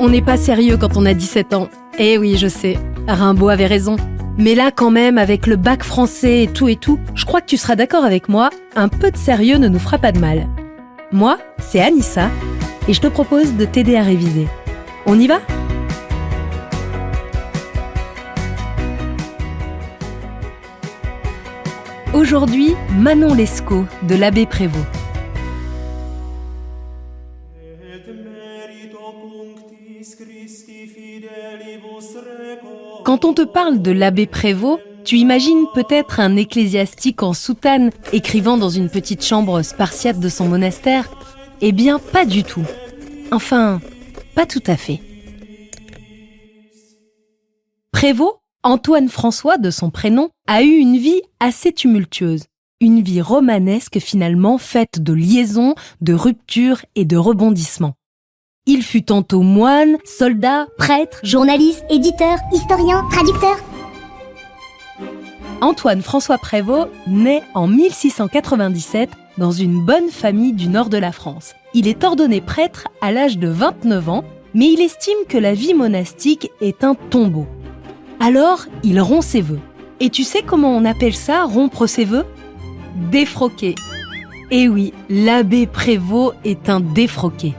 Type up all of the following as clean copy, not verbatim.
On n'est pas sérieux quand on a 17 ans. Eh oui, je sais, Rimbaud avait raison. Mais là, quand même, avec le bac français et tout, je crois que tu seras d'accord avec moi, un peu de sérieux ne nous fera pas de mal. Moi, c'est Anissa, et je te propose de t'aider à réviser. On y va ? Aujourd'hui, Manon Lescaut, de l'abbé Prévost. Quand on te parle de l'abbé Prévost, tu imagines peut-être un ecclésiastique en soutane écrivant dans une petite chambre spartiate de son monastère ? Eh bien, pas du tout. Enfin, pas tout à fait. Prévost, Antoine François de son prénom, a eu une vie assez tumultueuse. Une vie romanesque finalement faite de liaisons, de ruptures et de rebondissements. Il fut tantôt moine, soldat, prêtre, journaliste, éditeur, historien, traducteur. Antoine François Prévost naît en 1697 dans une bonne famille du nord de la France. Il est ordonné prêtre à l'âge de 29 ans, mais il estime que la vie monastique est un tombeau. Alors, il rompt ses vœux. Et tu sais comment on appelle ça, rompre ses vœux ? Défroquer. Et oui, l'abbé Prévost est un défroqué.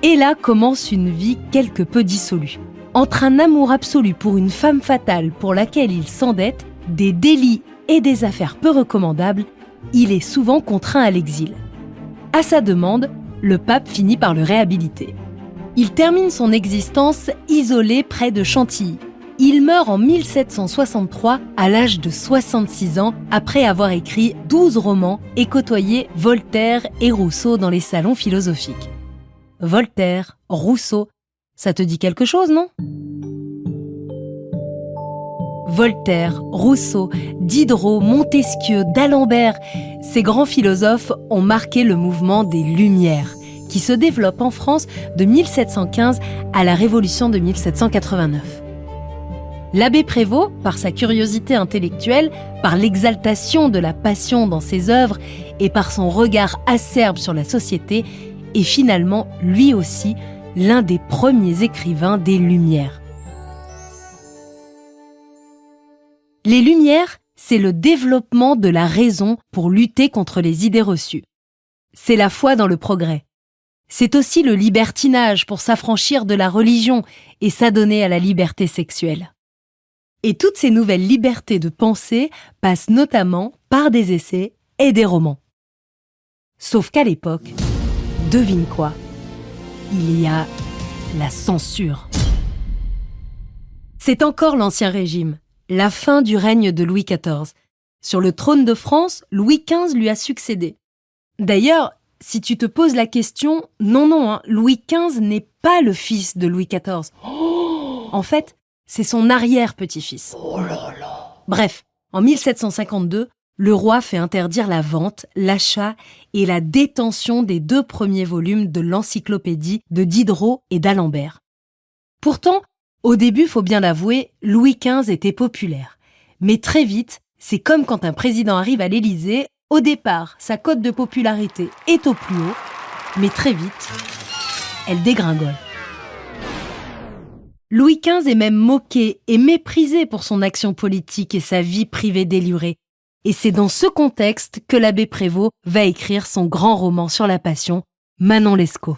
Et là commence une vie quelque peu dissolue. Entre un amour absolu pour une femme fatale pour laquelle il s'endette, des délits et des affaires peu recommandables, il est souvent contraint à l'exil. À sa demande, le pape finit par le réhabiliter. Il termine son existence isolé près de Chantilly. Il meurt en 1763 à l'âge de 66 ans après avoir écrit 12 romans et côtoyé Voltaire et Rousseau dans les salons philosophiques. Voltaire, Rousseau, ça te dit quelque chose, non ? Voltaire, Rousseau, Diderot, Montesquieu, d'Alembert, ces grands philosophes ont marqué le mouvement des Lumières, qui se développe en France de 1715 à la Révolution de 1789. L'abbé Prévost, par sa curiosité intellectuelle, par l'exaltation de la passion dans ses œuvres et par son regard acerbe sur la société, est finalement, lui aussi, l'un des premiers écrivains des Lumières. Les Lumières, c'est le développement de la raison pour lutter contre les idées reçues. C'est la foi dans le progrès. C'est aussi le libertinage pour s'affranchir de la religion et s'adonner à la liberté sexuelle. Et toutes ces nouvelles libertés de pensée passent notamment par des essais et des romans. Sauf qu'à l'époque, devine quoi ? Il y a la censure. C'est encore l'Ancien Régime, la fin du règne de Louis XIV. Sur le trône de France, Louis XV lui a succédé. D'ailleurs, si tu te poses la question, non, Louis XV n'est pas le fils de Louis XIV. En fait, c'est son arrière-petit-fils. Oh là là. Bref, en 1752, le roi fait interdire la vente, l'achat et la détention des 2 premiers volumes de l'encyclopédie de Diderot et d'Alembert. Pourtant, au début, faut bien l'avouer, Louis XV était populaire. Mais très vite, c'est comme quand un président arrive à l'Élysée, au départ, sa cote de popularité est au plus haut, mais très vite, elle dégringole. Louis XV est même moqué et méprisé pour son action politique et sa vie privée délurée. Et c'est dans ce contexte que l'abbé Prévost va écrire son grand roman sur la passion, Manon Lescaut.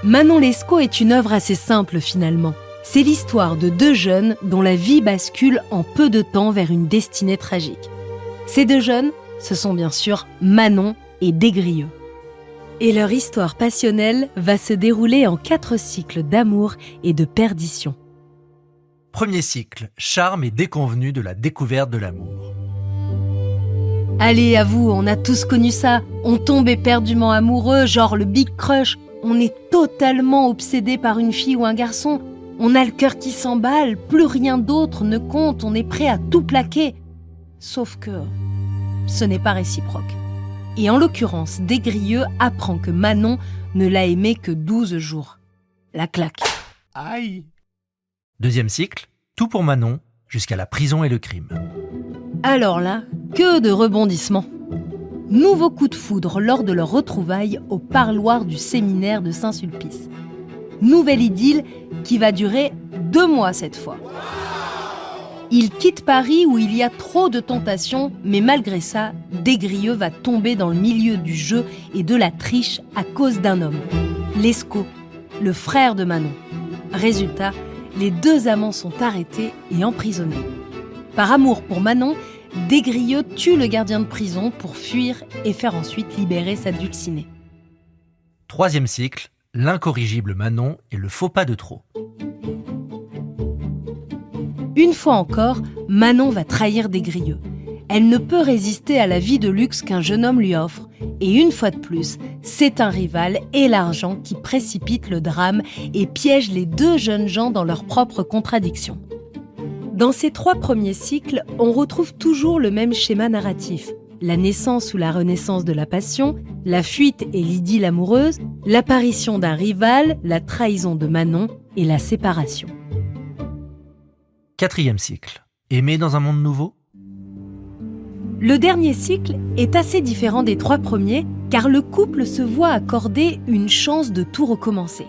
Manon Lescaut est une œuvre assez simple finalement. C'est l'histoire de 2 jeunes dont la vie bascule en peu de temps vers une destinée tragique. Ces 2 jeunes, ce sont bien sûr Manon et Des-Grieux. Et leur histoire passionnelle va se dérouler en 4 cycles d'amour et de perdition. Premier cycle, charme et déconvenue de la découverte de l'amour. Allez, à vous, on a tous connu ça. On tombe éperdument amoureux, genre le big crush. On est totalement obsédé par une fille ou un garçon. On a le cœur qui s'emballe, plus rien d'autre ne compte, on est prêt à tout plaquer. Sauf que ce n'est pas réciproque. Et en l'occurrence, Des-Grieux apprend que Manon ne l'a aimé que 12 jours. La claque. Aïe. Deuxième cycle, tout pour Manon, jusqu'à la prison et le crime. Alors là, que de rebondissements. Nouveau coup de foudre lors de leur retrouvaille au parloir du séminaire de Saint-Sulpice. Nouvelle idylle qui va durer 2 mois cette fois. Il quitte Paris où il y a trop de tentations, mais malgré ça, Des-Grieux va tomber dans le milieu du jeu et de la triche à cause d'un homme, Lescaut, le frère de Manon. Résultat, les 2 amants sont arrêtés et emprisonnés. Par amour pour Manon, Des-Grieux tue le gardien de prison pour fuir et faire ensuite libérer sa dulcinée. 3e cycle, l'incorrigible Manon et le faux pas de trop. Une fois encore, Manon va trahir Des-Grieux. Elle ne peut résister à la vie de luxe qu'un jeune homme lui offre. Et une fois de plus, c'est un rival et l'argent qui précipitent le drame et piègent les 2 jeunes gens dans leurs propres contradictions. Dans ces 3 premiers cycles, on retrouve toujours le même schéma narratif. La naissance ou la renaissance de la passion, la fuite et l'idylle amoureuse, l'apparition d'un rival, la trahison de Manon et la séparation. 4e cycle, aimer dans un monde nouveau. Le dernier cycle est assez différent des 3 premiers car le couple se voit accorder une chance de tout recommencer.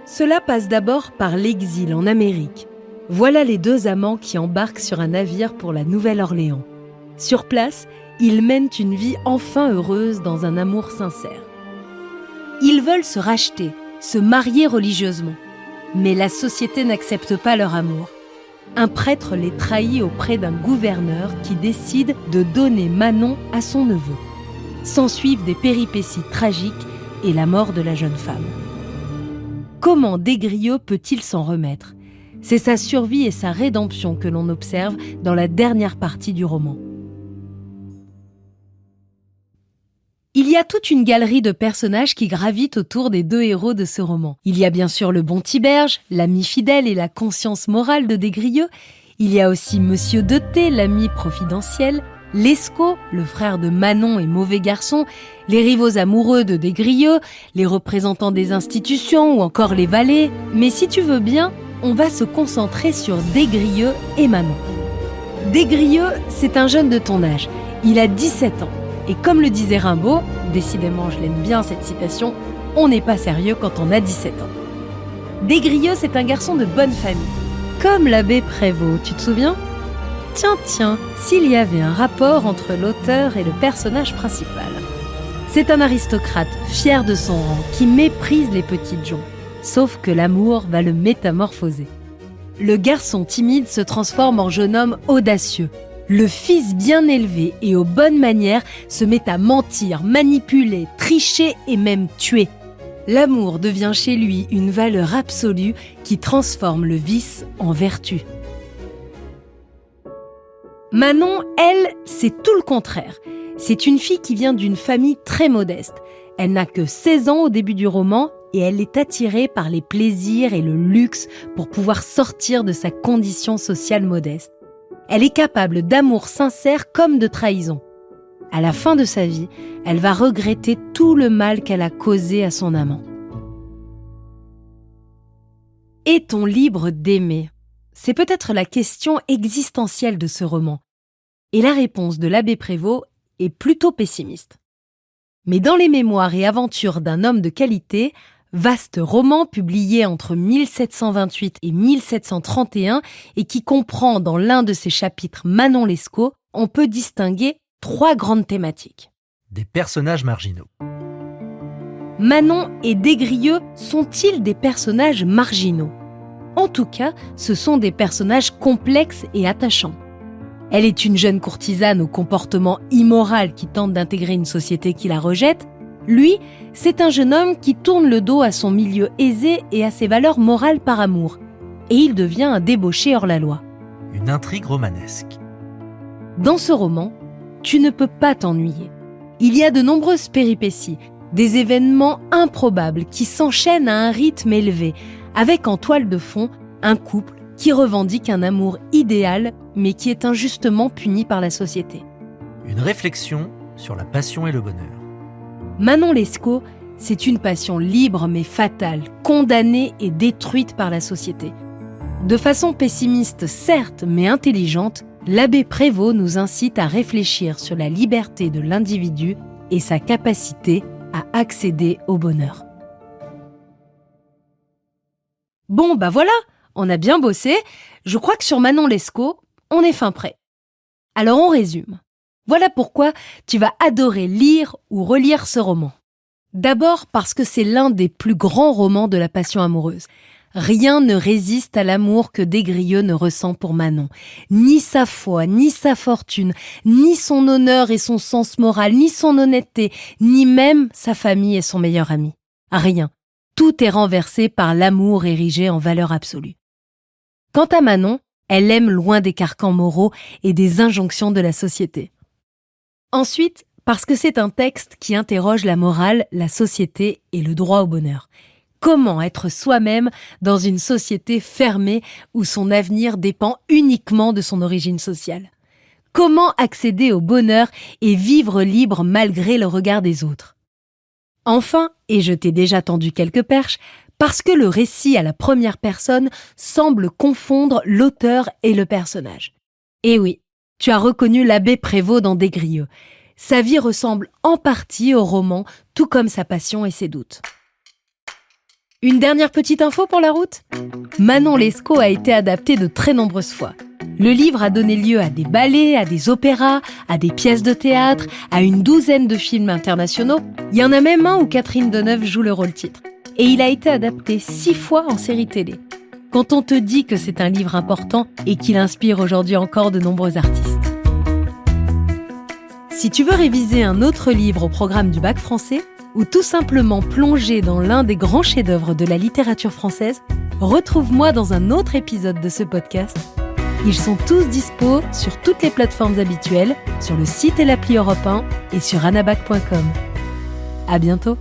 Cela passe d'abord par l'exil en Amérique. Voilà les 2 amants qui embarquent sur un navire pour la Nouvelle-Orléans. Sur place, ils mènent une vie enfin heureuse dans un amour sincère. Ils veulent se racheter, se marier religieusement. Mais la société n'accepte pas leur amour. Un prêtre les trahit auprès d'un gouverneur qui décide de donner Manon à son neveu. S'ensuivent des péripéties tragiques et la mort de la jeune femme. Comment Des-Grieux peut-il s'en remettre ? C'est sa survie et sa rédemption que l'on observe dans la dernière partie du roman. Il y a toute une galerie de personnages qui gravitent autour des 2 héros de ce roman. Il y a bien sûr le bon Tiberge, l'ami fidèle et la conscience morale de Des-Grieux. Il y a aussi Monsieur de T, l'ami providentiel, Lescaut, le frère de Manon et mauvais garçon, les rivaux amoureux de Des-Grieux, les représentants des institutions ou encore les valets. Mais si tu veux bien, on va se concentrer sur Des-Grieux et Manon. Des-Grieux, c'est un jeune de ton âge. Il a 17 ans. Et comme le disait Rimbaud, décidément je l'aime bien cette citation, on n'est pas sérieux quand on a 17 ans. Des-Grieux, c'est un garçon de bonne famille. Comme l'abbé Prévost, tu te souviens ? Tiens, s'il y avait un rapport entre l'auteur et le personnage principal. C'est un aristocrate, fier de son rang, qui méprise les petites gens. Sauf que l'amour va le métamorphoser. Le garçon timide se transforme en jeune homme audacieux. Le fils bien élevé et aux bonnes manières se met à mentir, manipuler, tricher et même tuer. L'amour devient chez lui une valeur absolue qui transforme le vice en vertu. Manon, elle, c'est tout le contraire. C'est une fille qui vient d'une famille très modeste. Elle n'a que 16 ans au début du roman et elle est attirée par les plaisirs et le luxe pour pouvoir sortir de sa condition sociale modeste. Elle est capable d'amour sincère comme de trahison. À la fin de sa vie, elle va regretter tout le mal qu'elle a causé à son amant. Est-on libre d'aimer ? C'est peut-être la question existentielle de ce roman. Et la réponse de l'abbé Prévost est plutôt pessimiste. Mais dans les mémoires et aventures d'un homme de qualité, vaste roman publié entre 1728 et 1731 et qui comprend dans l'un de ses chapitres Manon Lescaut, on peut distinguer 3 grandes thématiques. Des personnages marginaux. Manon et Des-Grieux sont-ils des personnages marginaux ? En tout cas, ce sont des personnages complexes et attachants. Elle est une jeune courtisane au comportement immoral qui tente d'intégrer une société qui la rejette. Lui, c'est un jeune homme qui tourne le dos à son milieu aisé et à ses valeurs morales par amour. Et il devient un débauché hors la loi. Une intrigue romanesque. Dans ce roman, tu ne peux pas t'ennuyer. Il y a de nombreuses péripéties, des événements improbables qui s'enchaînent à un rythme élevé, avec en toile de fond un couple qui revendique un amour idéal, mais qui est injustement puni par la société. Une réflexion sur la passion et le bonheur. Manon Lescaut, c'est une passion libre mais fatale, condamnée et détruite par la société. De façon pessimiste certes, mais intelligente, l'abbé Prévost nous incite à réfléchir sur la liberté de l'individu et sa capacité à accéder au bonheur. Bon, voilà, on a bien bossé. Je crois que sur Manon Lescaut, on est fin prêt. Alors on résume. Voilà pourquoi tu vas adorer lire ou relire ce roman. D'abord parce que c'est l'un des plus grands romans de la passion amoureuse. Rien ne résiste à l'amour que Des-Grieux ne ressent pour Manon. Ni sa foi, ni sa fortune, ni son honneur et son sens moral, ni son honnêteté, ni même sa famille et son meilleur ami. Rien. Tout est renversé par l'amour érigé en valeur absolue. Quant à Manon, elle aime loin des carcans moraux et des injonctions de la société. Ensuite, parce que c'est un texte qui interroge la morale, la société et le droit au bonheur. Comment être soi-même dans une société fermée où son avenir dépend uniquement de son origine sociale? Comment accéder au bonheur et vivre libre malgré le regard des autres? Enfin, et je t'ai déjà tendu quelques perches, parce que le récit à la première personne semble confondre l'auteur et le personnage. Et oui, tu as reconnu l'abbé Prévost dans Des-Grieux. Sa vie ressemble en partie au roman, tout comme sa passion et ses doutes. Une dernière petite info pour la route ? Manon Lescaut a été adaptée de très nombreuses fois. Le livre a donné lieu à des ballets, à des opéras, à des pièces de théâtre, à une douzaine de films internationaux. Il y en a même un où Catherine Deneuve joue le rôle-titre. Et il a été adapté 6 fois en série télé. Quand on te dit que c'est un livre important et qu'il inspire aujourd'hui encore de nombreux artistes. Si tu veux réviser un autre livre au programme du bac français, ou tout simplement plonger dans l'un des grands chefs-d'œuvre de la littérature française, retrouve-moi dans un autre épisode de ce podcast. Ils sont tous dispo sur toutes les plateformes habituelles, sur le site et l'appli Europe 1 et sur anabac.com. À bientôt.